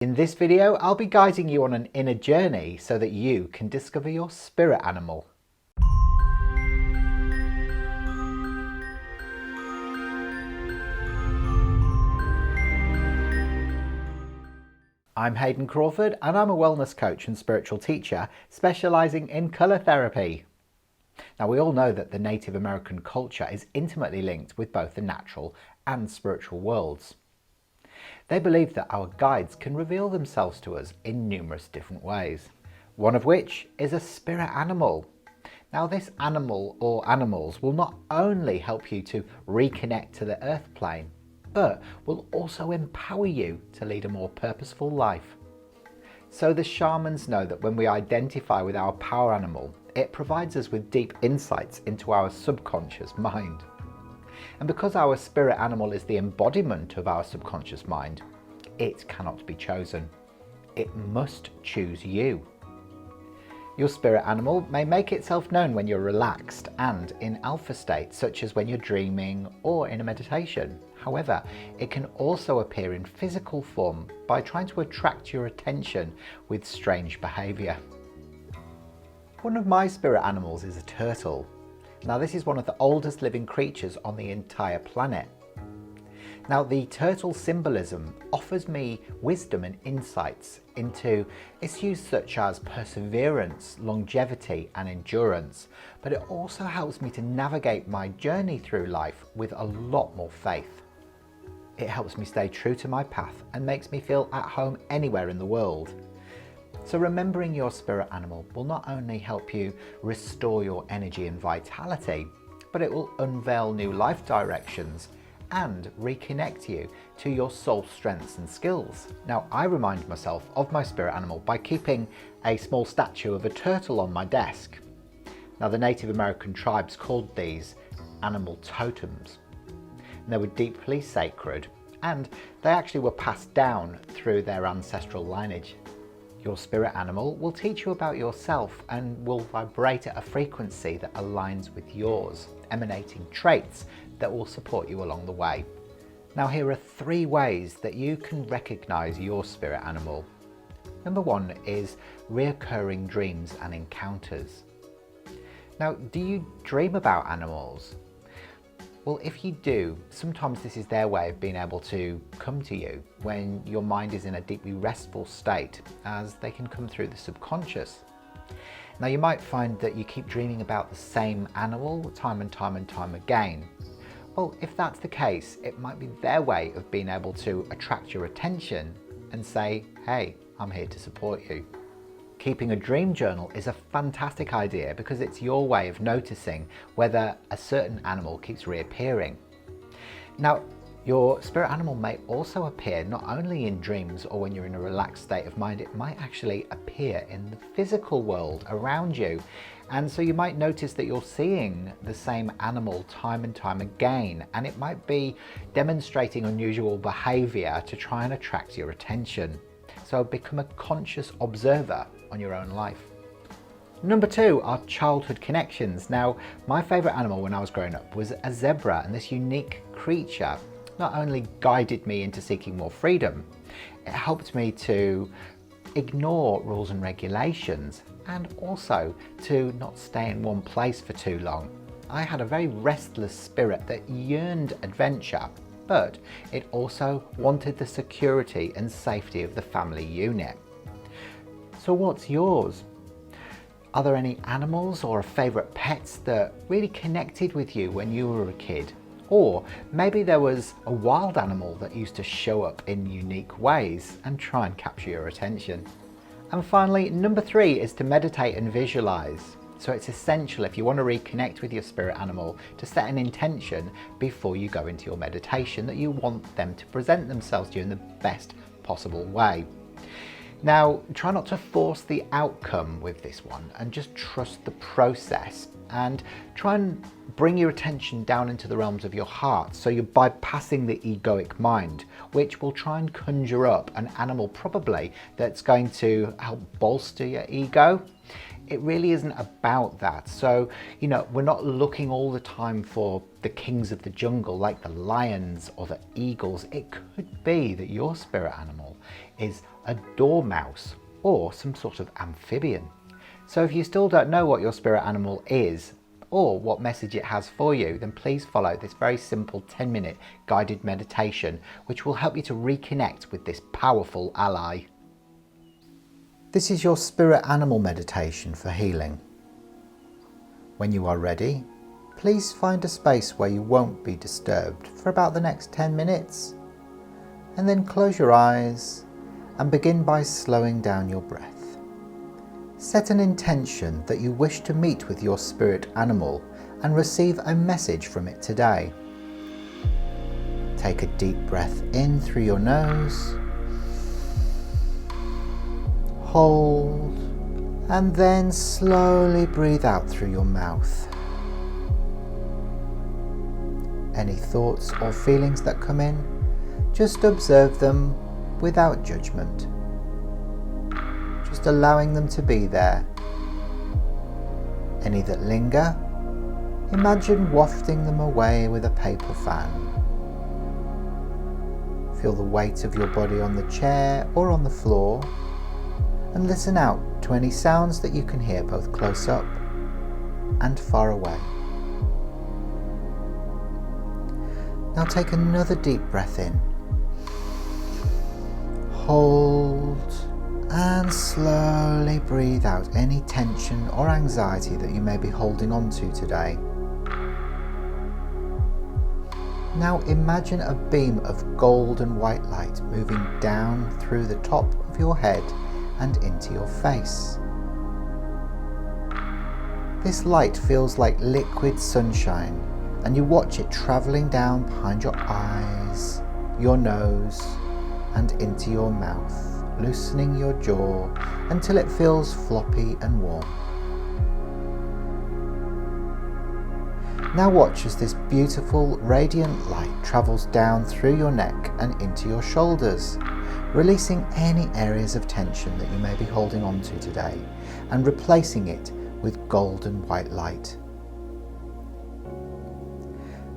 In this video, I'll be guiding you on an inner journey so that you can discover your spirit animal. I'm Hayden Crawford and I'm a wellness coach and spiritual teacher specialising in colour therapy. Now, we all know that the Native American culture is intimately linked with both the natural and spiritual worlds. They believe that our guides can reveal themselves to us in numerous different ways, one of which is a spirit animal. Now, this animal or animals will not only help you to reconnect to the earth plane, but will also empower you to lead a more purposeful life. So the shamans know that when we identify with our power animal, it provides us with deep insights into our subconscious mind. And because our spirit animal is the embodiment of our subconscious mind, it cannot be chosen. It must choose you. Your spirit animal may make itself known when you're relaxed and in alpha state, such as when you're dreaming or in a meditation. However, it can also appear in physical form by trying to attract your attention with strange behaviour. One of my spirit animals is a turtle. Now, this is one of the oldest living creatures on the entire planet. Now, the turtle symbolism offers me wisdom and insights into issues such as perseverance, longevity and endurance, but it also helps me to navigate my journey through life with a lot more faith. It helps me stay true to my path and makes me feel at home anywhere in the world. So remembering your spirit animal will not only help you restore your energy and vitality, but it will unveil new life directions and reconnect you to your soul strengths and skills. Now, I remind myself of my spirit animal by keeping a small statue of a turtle on my desk. Now, the Native American tribes called these animal totems. And they were deeply sacred, and they actually were passed down through their ancestral lineage. Your spirit animal will teach you about yourself and will vibrate at a frequency that aligns with yours, emanating traits that will support you along the way. Now, here are 3 ways that you can recognize your spirit animal. Number 1 is reoccurring dreams and encounters. Now, do you dream about animals? Well, if you do, sometimes this is their way of being able to come to you when your mind is in a deeply restful state, as they can come through the subconscious. Now, you might find that you keep dreaming about the same animal time and time again. Well, if that's the case, it might be their way of being able to attract your attention and say, hey, I'm here to support you. Keeping a dream journal is a fantastic idea because it's your way of noticing whether a certain animal keeps reappearing. Now, your spirit animal may also appear not only in dreams or when you're in a relaxed state of mind, it might actually appear in the physical world around you. And so you might notice that you're seeing the same animal time and time again, and it might be demonstrating unusual behaviour to try and attract your attention. So become a conscious observer on your own life. Number 2 are childhood connections. Now, my favourite animal when I was growing up was a zebra, and this unique creature not only guided me into seeking more freedom, it helped me to ignore rules and regulations and also to not stay in one place for too long. I had a very restless spirit that yearned adventure, but it also wanted the security and safety of the family unit. So what's yours? Are there any animals or favourite pets that really connected with you when you were a kid? Or maybe there was a wild animal that used to show up in unique ways and try and capture your attention. And finally, number 3 is to meditate and visualise. So it's essential, if you want to reconnect with your spirit animal, to set an intention before you go into your meditation that you want them to present themselves to you in the best possible way. Now, try not to force the outcome with this one and just trust the process, and try and bring your attention down into the realms of your heart, so you're bypassing the egoic mind, which will try and conjure up an animal probably that's going to help bolster your ego. It really isn't about that. So, we're not looking all the time for the kings of the jungle like the lions or the eagles. It could be that your spirit animal is a dormouse or some sort of amphibian. So if you still don't know what your spirit animal is or what message it has for you, then please follow this very simple 10-minute guided meditation, which will help you to reconnect with this powerful ally. This is your spirit animal meditation for healing. When you are ready, please find a space where you won't be disturbed for about the next 10 minutes. And then close your eyes and begin by slowing down your breath. Set an intention that you wish to meet with your spirit animal and receive a message from it today. Take a deep breath in through your nose, hold, and then slowly breathe out through your mouth. Any thoughts or feelings that come in, just observe them without judgment. Just allowing them to be there. Any that linger, imagine wafting them away with a paper fan. Feel the weight of your body on the chair or on the floor, and listen out to any sounds that you can hear both close up and far away. Now take another deep breath in. Hold and slowly breathe out any tension or anxiety that you may be holding on to today. Now imagine a beam of gold and white light moving down through the top of your head and into your face. This light feels like liquid sunshine, and you watch it travelling down behind your eyes, your nose, and into your mouth, loosening your jaw until it feels floppy and warm. Now watch as this beautiful radiant light travels down through your neck and into your shoulders, releasing any areas of tension that you may be holding on to today and replacing it with golden white light.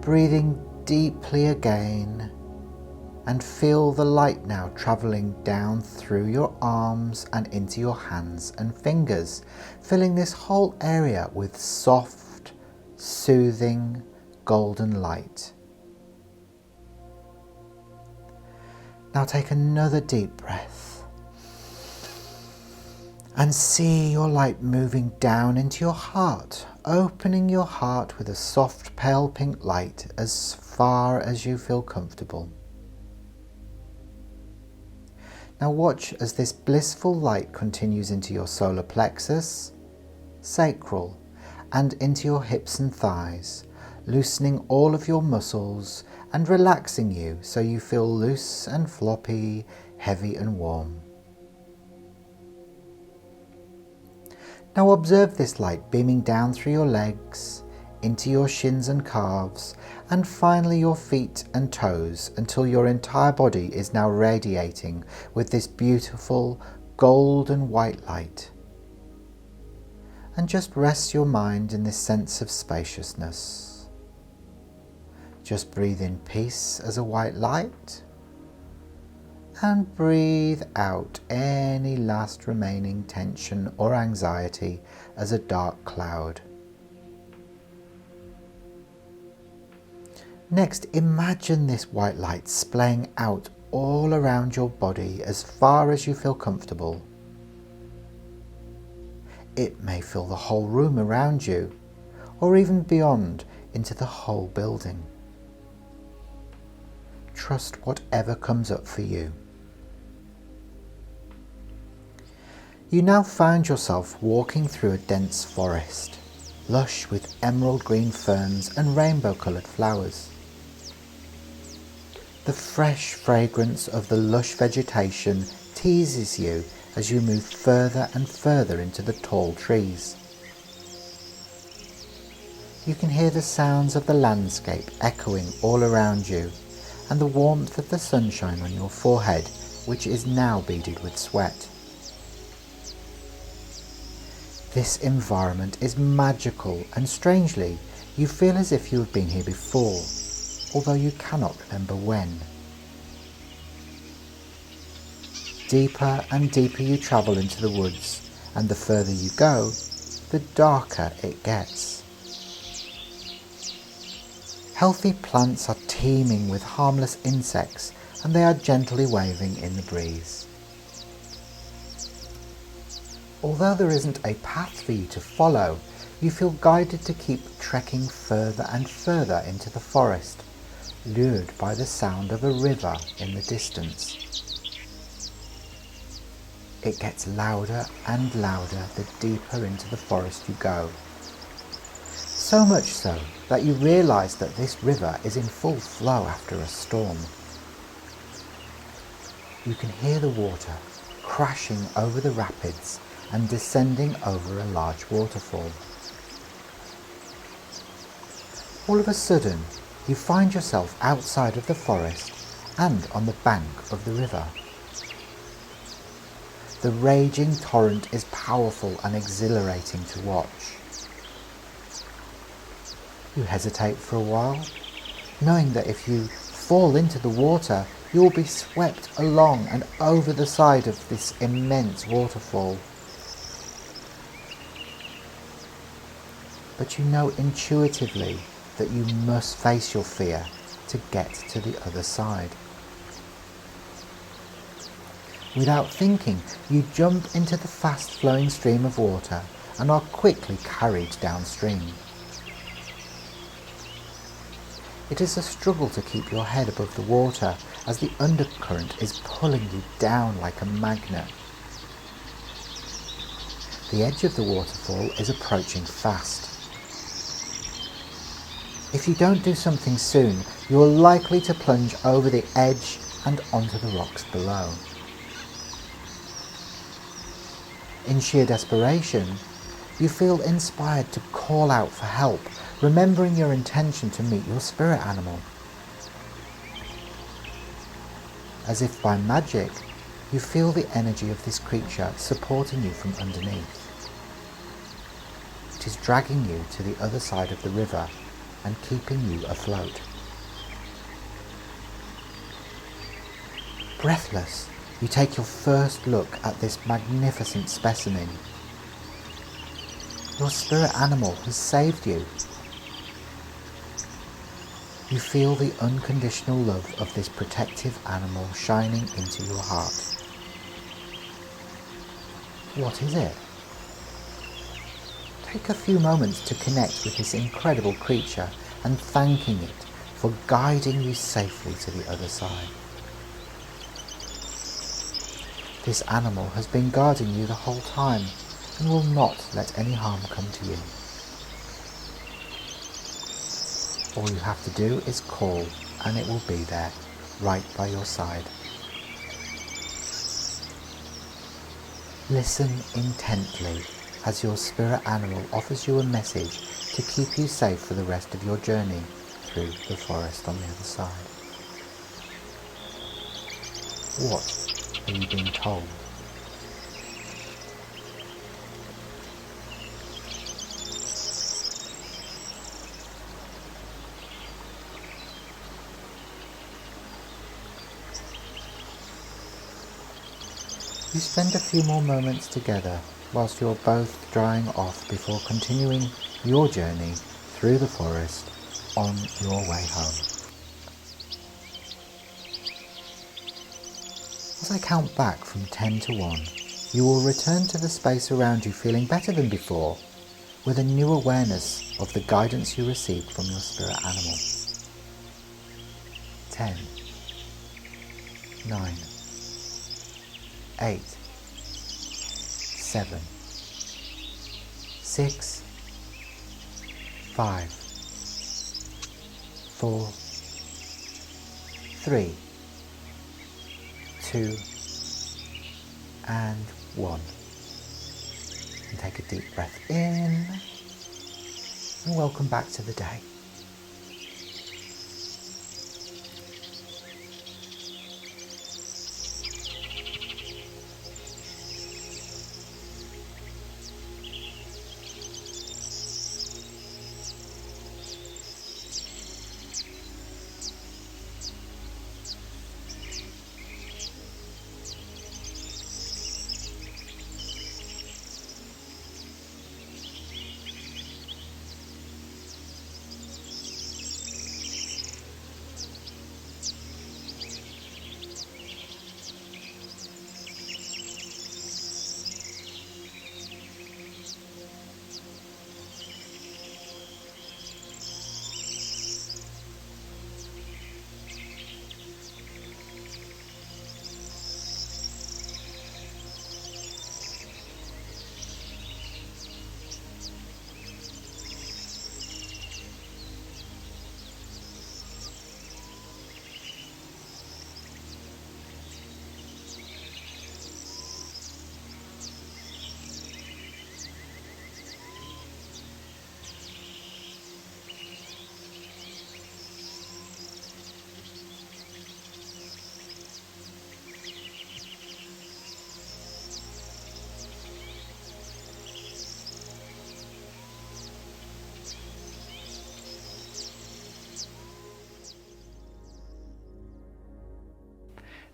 Breathing deeply again, and feel the light now travelling down through your arms and into your hands and fingers, filling this whole area with soft, soothing, golden light. Now take another deep breath and see your light moving down into your heart, opening your heart with a soft pale pink light as far as you feel comfortable. Now watch as this blissful light continues into your solar plexus, sacral, and into your hips and thighs, loosening all of your muscles and relaxing you so you feel loose and floppy, heavy and warm. Now observe this light beaming down through your legs, into your shins and calves, and finally your feet and toes until your entire body is now radiating with this beautiful golden white light. And just rest your mind in this sense of spaciousness. Just breathe in peace as a white light, and breathe out any last remaining tension or anxiety as a dark cloud. Next, imagine this white light splaying out all around your body as far as you feel comfortable. It may fill the whole room around you, or even beyond into the whole building. Trust whatever comes up for you. You now find yourself walking through a dense forest, lush with emerald green ferns and rainbow coloured flowers. The fresh fragrance of the lush vegetation teases you as you move further and further into the tall trees. You can hear the sounds of the landscape echoing all around you, and the warmth of the sunshine on your forehead, which is now beaded with sweat. This environment is magical, and strangely, you feel as if you have been here before, although you cannot remember when. deeper and deeper you travel into the woods, and the further you go, the darker it gets. Healthy plants are teeming with harmless insects, and they are gently waving in the breeze. Although there isn't a path for you to follow, you feel guided to keep trekking further and further into the forest, lured by the sound of a river in the distance. It gets louder and louder the deeper into the forest you go. So much so that you realise that this river is in full flow after a storm. You can hear the water crashing over the rapids and descending over a large waterfall. All of a sudden, you find yourself outside of the forest and on the bank of the river. The raging torrent is powerful and exhilarating to watch. You hesitate for a while, knowing that if you fall into the water, you will be swept along and over the side of this immense waterfall. But you know intuitively that you must face your fear to get to the other side. Without thinking, you jump into the fast-flowing stream of water and are quickly carried downstream. It is a struggle to keep your head above the water as the undercurrent is pulling you down like a magnet. The edge of the waterfall is approaching fast. If you don't do something soon, you are likely to plunge over the edge and onto the rocks below. In sheer desperation, you feel inspired to call out for help, remembering your intention to meet your spirit animal. As if by magic, you feel the energy of this creature supporting you from underneath. It is dragging you to the other side of the river and keeping you afloat. Breathless, you take your first look at this magnificent specimen. Your spirit animal has saved you. You feel the unconditional love of this protective animal shining into your heart. What is it? Take a few moments to connect with this incredible creature and thanking it for guiding you safely to the other side. This animal has been guarding you the whole time and will not let any harm come to you. All you have to do is call and it will be there, right by your side. Listen intently as your spirit animal offers you a message to keep you safe for the rest of your journey through the forest on the other side. What are you being told? You spend a few more moments together whilst you're both drying off before continuing your journey through the forest on your way home. As I count back from 10 to 1, you will return to the space around you feeling better than before, with a new awareness of the guidance you received from your spirit animal. 10, 9, 8, 7, 6, 5, 4, 3, 2, and 1. And take a deep breath in, and welcome back to the day.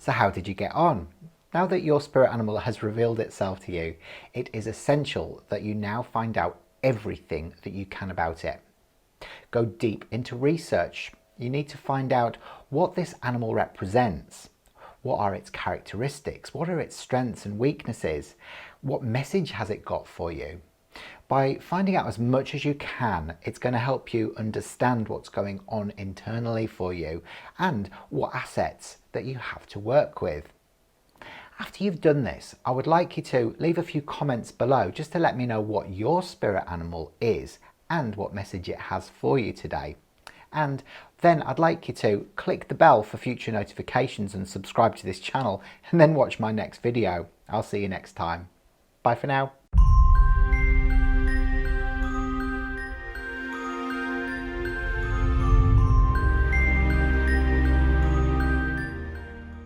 So how did you get on? Now that your spirit animal has revealed itself to you, it is essential that you now find out everything that you can about it. Go deep into research. You need to find out what this animal represents. What are its characteristics? What are its strengths and weaknesses? What message has it got for you? By finding out as much as you can, it's going to help you understand what's going on internally for you and what assets that you have to work with. After you've done this, I would like you to leave a few comments below just to let me know what your spirit animal is and what message it has for you today. And then I'd like you to click the bell for future notifications and subscribe to this channel, and then watch my next video. I'll see you next time. Bye for now.